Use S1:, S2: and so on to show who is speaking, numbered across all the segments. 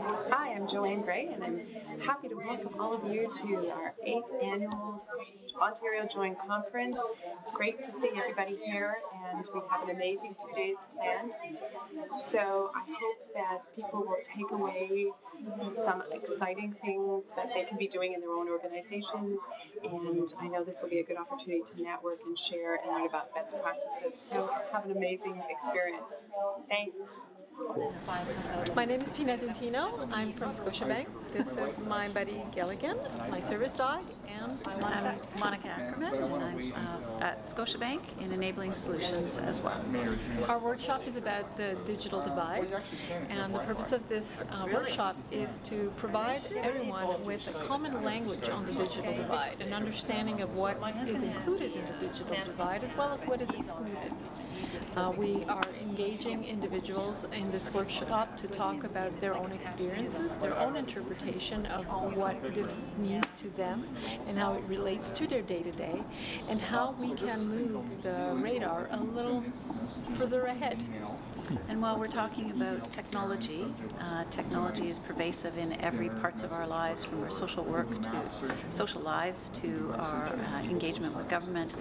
S1: Hi, I'm Joanne Gray, and I'm happy to welcome all of you to our 8th annual Ontario Join Conference. It's great to see everybody here, and we have an amazing 2 days planned. So I hope that people will take away some exciting things that they can be doing in their own organizations, and I know this will be a good opportunity to network and share and learn about best practices. So have an amazing experience. Thanks.
S2: My name is Pina Dentino. I'm from Scotiabank. This is my buddy Gilligan, my service dog, and
S3: I'm Monica Ackerman, and I'm at Scotiabank in Enabling Solutions as well.
S2: Our workshop is about the digital divide, and the purpose of this workshop is to provide everyone with a common language on the digital divide, an understanding of what is included in the digital divide as well as what is excluded. We are engaging individuals in this workshop to talk about their own experiences, their own interpretation of what this means to them and how it relates to their day-to-day, and how we can move the radar a little further ahead.
S3: And while we're talking about technology, technology is pervasive in every parts of our lives, from our social work to social lives to our engagement with government,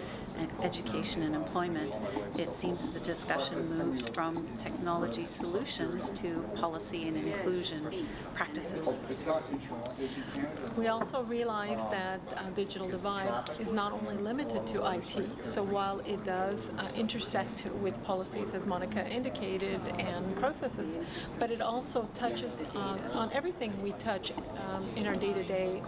S3: education and employment. It seems that the discussion moves from technology solutions to policy and inclusion practices.
S2: We also realize that digital divide is not only limited to IT, so while it does intersect with policies, as Monica indicated, and processes, but it also touches on everything we touch in our day-to-day,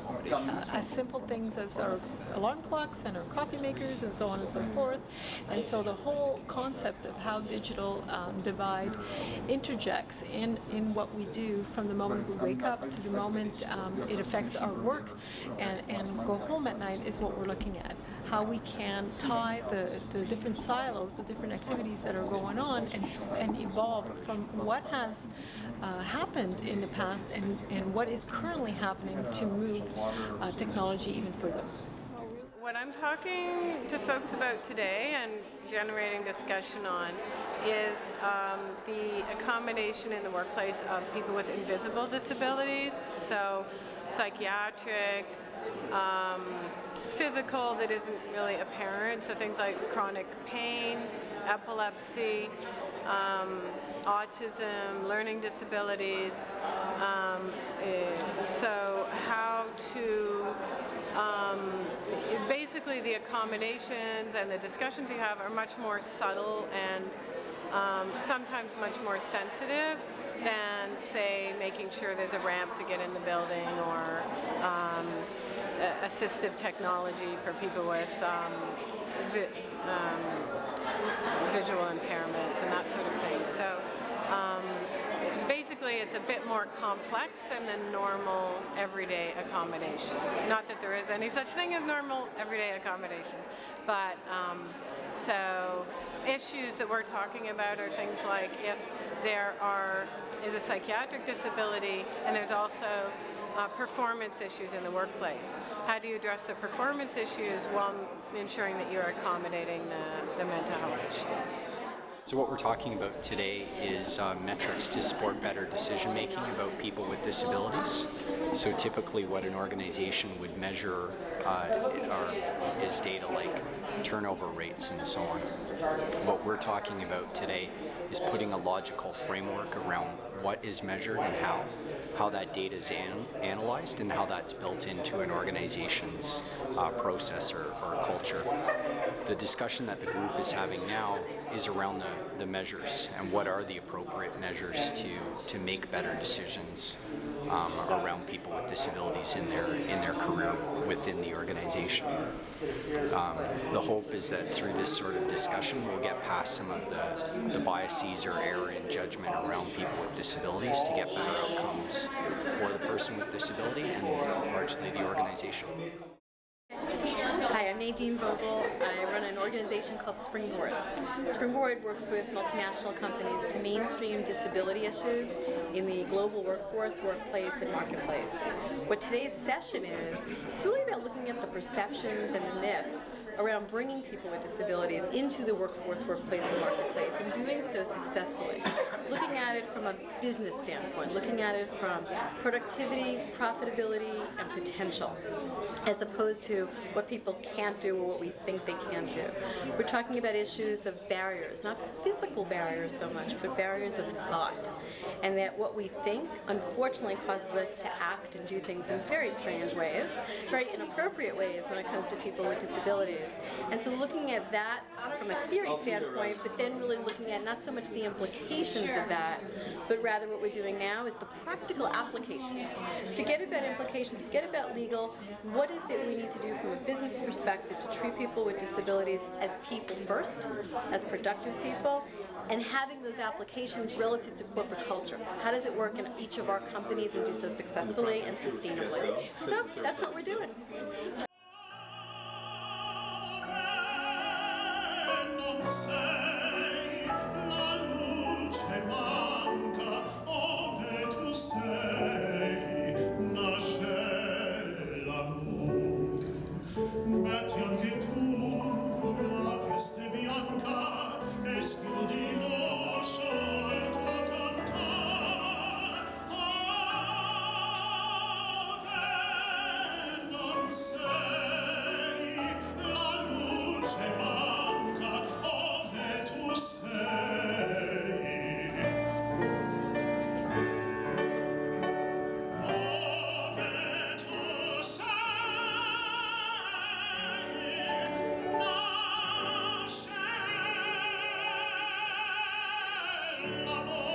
S2: as simple things as our alarm clocks and our coffee makers and so on and so forth. And so the whole concept of how digital divide interjects in what we do from the moment we wake up to the moment it affects our work and go home at night is what we're looking at. How we can tie the different silos, the different activities that are going on and evolve from what has happened in the past and what is currently happening to move technology even further.
S4: What I'm talking to folks about today and generating discussion on is the accommodation in the workplace of people with invisible disabilities, so psychiatric, physical that isn't really apparent, so things like chronic pain, epilepsy, autism, learning disabilities. So how to basically the accommodations and the discussions you have are much more subtle and sometimes much more sensitive than, say, making sure there's a ramp to get in the building or assistive technology for people with visual impairments and that sort of thing. So basically it's a bit more complex than the normal everyday accommodation. Not that there is any such thing as normal everyday accommodation, but so issues that we're talking about are things like if there is a psychiatric disability and there's also performance issues in the workplace. How do you address the performance issues while ensuring that you're accommodating the mental health issue?
S5: So what we're talking about today is metrics to support better decision making about people with disabilities. So typically what an organization would measure is data like turnover rates and so on. What we're talking about today is putting a logical framework around what is measured and how that data is analyzed and how that's built into an organization's process or culture. The discussion that the group is having now is around the measures and what are the appropriate measures to make better decisions around people with disabilities in their career within the organization. The hope is that through this sort of discussion we'll get past some of the biases or error in judgment around people with disabilities to get better outcomes for the person with disability and largely the organization.
S6: Hi, I'm Nadine Vogel. I run an organization called Springboard. Springboard works with multinational companies to mainstream disability issues in the global workforce, workplace, and marketplace. What today's session is, it's really about looking at the perceptions and the myths around bringing people with disabilities into the workforce, workplace, and marketplace, and doing so successfully. Looking at it from a business standpoint, looking at it from productivity, profitability, and potential, as opposed to what people can't do or what we think they can do. We're talking about issues of barriers, not physical barriers so much, but barriers of thought. And that what we think, unfortunately, causes us to act and do things in very strange ways, very inappropriate ways when it comes to people with disabilities. And so looking at that from a theory standpoint, but then really looking at not so much the implications of that, but rather what we're doing now is the practical applications. Forget about implications, forget about legal. What is it we need to do from a business perspective to treat people with disabilities as people first, as productive people, and having those applications relative to corporate culture. How does it work in each of our companies and do so successfully and sustainably? So that's what we're doing.
S7: Non sei la luce manca ove tu sei, nasce l'amore. Metti anche tu la veste bianca e schiudi l'osso al tuo cantar. Ove non sei la luce manca ove tu sei. Ove tu sei, nasce l'amor.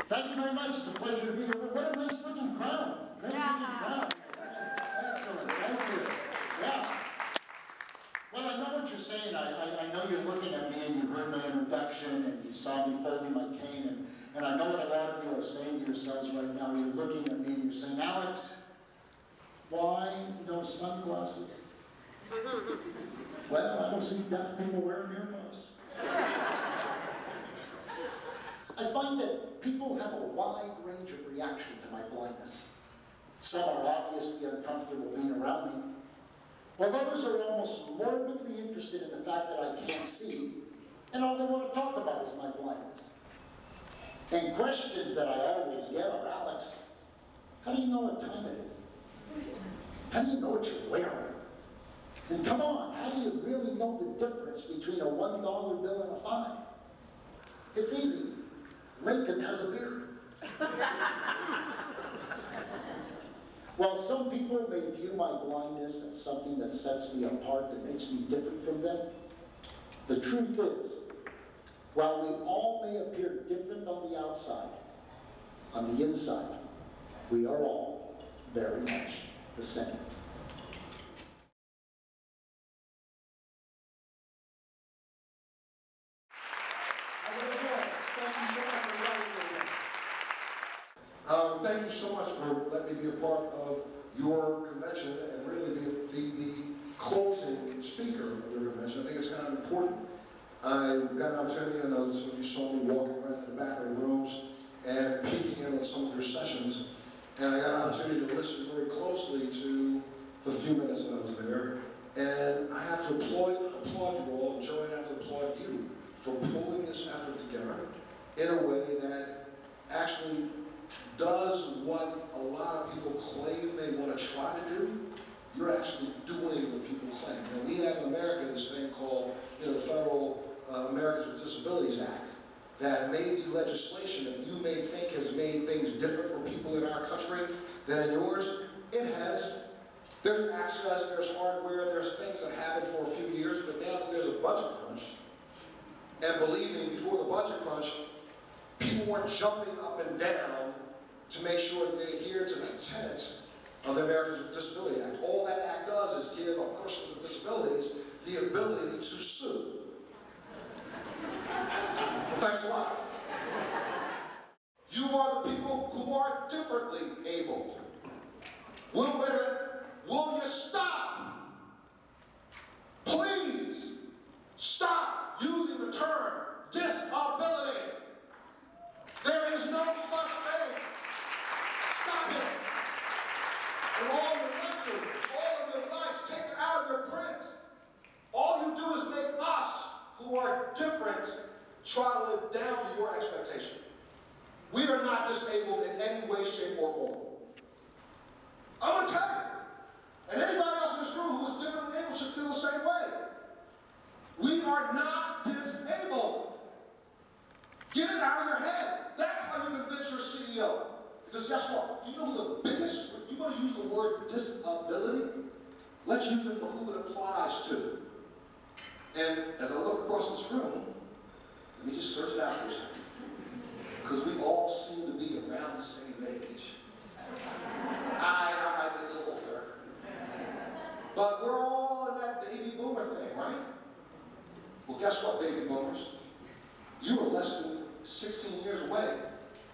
S8: Thank you very much. It's a pleasure to be here. What a nice looking crowd. Great looking crowd. Excellent. Thank you. Yeah. Well, I know what you're saying. I know you're looking at me and you heard my introduction and you saw me folding my cane and I know what a lot of you are saying to yourselves right now. You're looking at me and you're saying, Alex, why no sunglasses? Well, I don't see deaf people wearing earmuffs. I find that people have a wide range of reaction to my blindness. Some are obviously uncomfortable being around me, while others are almost morbidly interested in the fact that I can't see, and all they want to talk about is my blindness. And questions that I always get are, Alex, how do you know what time it is? How do you know what you're wearing? And come on, how do you really know the difference between a $1 bill and a 5? It's easy. Lincoln has a beard. While some people may view my blindness as something that sets me apart, that makes me different from them, the truth is, while we all may appear different on the outside, on the inside, we are all very much the same.
S9: Thank you so much for letting me be a part of your convention and really be the closing speaker of your convention. I think it's kind of important. I got an opportunity, I know some of you saw me walking around in the back of the rooms and peeking in on some of your sessions, and I got an opportunity to listen very closely to the few minutes that I was there. And I have to applaud you all, and Joanne, I have to applaud you for pulling this effort together in a way that actually does what a lot of people claim they want to try to do. You're actually doing what people claim. You know, we have in America this thing called, the Federal Americans with Disabilities Act, that may be legislation that you may think has made things different for people in our country than in yours. It has. There's access, there's hardware, there's things that happened for a few years, but now that there's a budget crunch, and believe me, before the budget crunch, people weren't jumping up and down to make sure that they adhere to the tenets of the Americans with Disabilities Act. All that act does is give a person with disabilities the ability to sue. Well, thanks a lot. You are the people who are differently abled. Will you stop? Please stop using the term disability. There is no such thing. Stop it. Along with word disability, let's use it for who it applies to. And as I look across this room, let me just search it out for a second. Because we all seem to be around the same age. I might be a little older. But we're all in that baby boomer thing, right? Well, guess what, baby boomers? You are less than 16 years away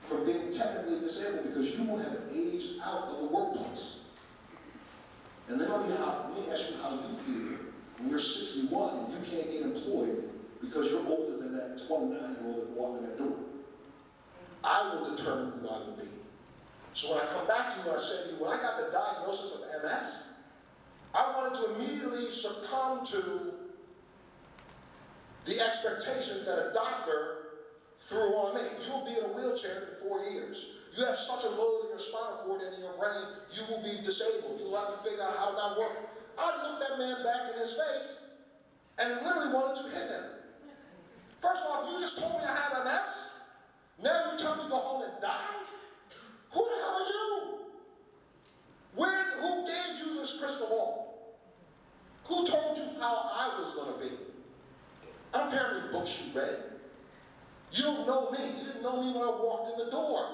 S9: from being technically disabled because you will have aged out of the workplace. And then let me ask you how you feel when you're 61 and you can't get employed because you're older than that 29-year-old that walked in that door. I will determine who I will be. So when I come back to you and I say to you, when I got the diagnosis of MS, I wanted to immediately succumb to the expectations that a doctor threw on me. You will be in a wheelchair in 4 years. You have such a load in your spinal cord and in your brain, you will be disabled. You'll have to figure out how that works. I looked that man back in his face and literally wanted to hit him. First off, you just told me I have MS. Now you tell me to go home and die? Who the hell are you? Who gave you this crystal ball? Who told you how I was going to be? I don't care how many books you read. You don't know me. You didn't know me when I walked in the door.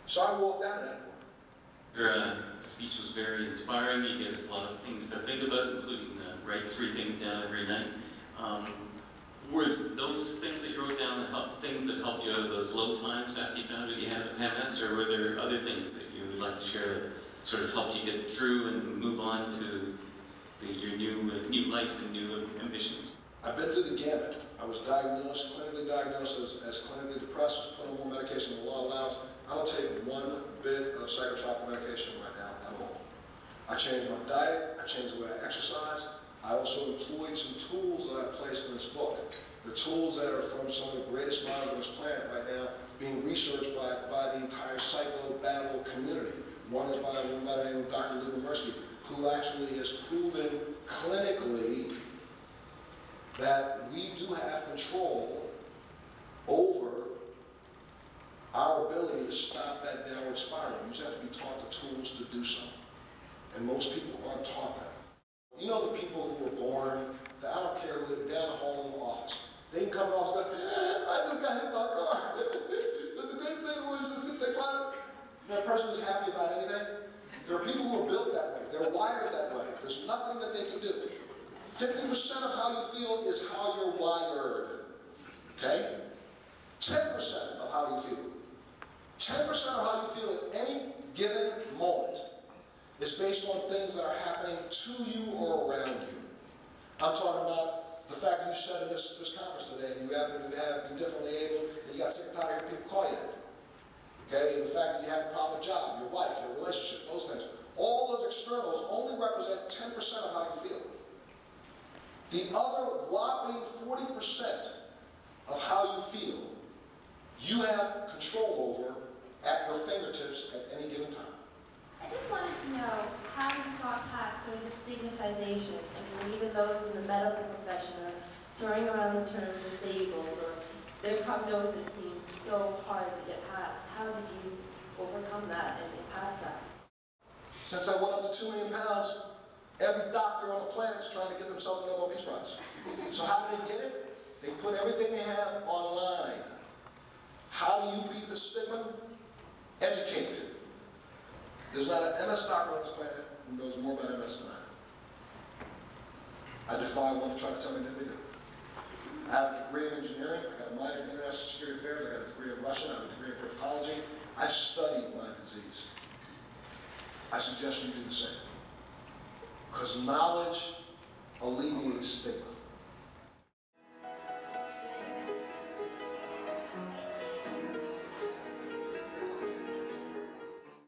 S9: So I walked out of that door.
S10: Your speech was very inspiring. You gave us a lot of things to think about, including write 3 things down every night. Was those things that you wrote down things that helped you out of those low times after you found out you had MS, or were there other things that you would like to share that sort of helped you get through and move on to your new life and new ambitions?
S9: I've been through the gamut. I was clinically diagnosed as clinically depressed, was put on more medication than the law allows. I don't take one bit of psychotropic medication right now at all. I changed my diet, I changed the way I exercise. I also employed some tools that I placed in this book. The tools that are from some of the greatest minds on this planet right now being researched by the entire psychobabble community. One is by a woman by the name of Dr. Libby Mirsky, who actually has proven clinically that we do have control over our ability to stop that downward spiral. You just have to be taught the tools to do so. And most people aren't taught that. You know the people who were born, I don't care who, down the hall in the office. They can come off and say, I just got hit by a car. That's the greatest thing in the world, just sit there fine. That person is happy about anything. There are people who are built that way. They're wired that way. There's nothing that they can do. 50% of how you feel is how you're wired. Okay? 10% of how you feel. 10% of how you feel at any given moment is based on things that are happening to you or around you. I'm talking about the fact that you said in this conference today, and you happen to be differently able, and you got sick and tired of hearing people call you. Okay, and the fact that you have a proper job, your wife, your relationship, those things. All those externals only represent 10% of how you feel. The other whopping 40% of how you feel, you have control over at your fingertips at any given time.
S11: I just wanted to know how you got past sort of the stigmatization. I mean, even those in the medical profession are throwing around the term disabled, or their prognosis seems so hard to get past. How did you overcome that and get past that?
S9: Since I went up to 2 million pounds, every doctor on the planet is trying to get themselves a Nobel Peace Prize. So how do they get it? They put everything they have online. How do you beat the stigma? Educate. There's not an MS doctor on this planet who knows more about MS than I do. I defy one to try to tell me that they do. I have a degree in engineering, I got a minor in international security affairs, I got a degree in Russian, I have a degree in cryptology. I studied my disease. I suggest you do the same. Because knowledge alleviates stigma.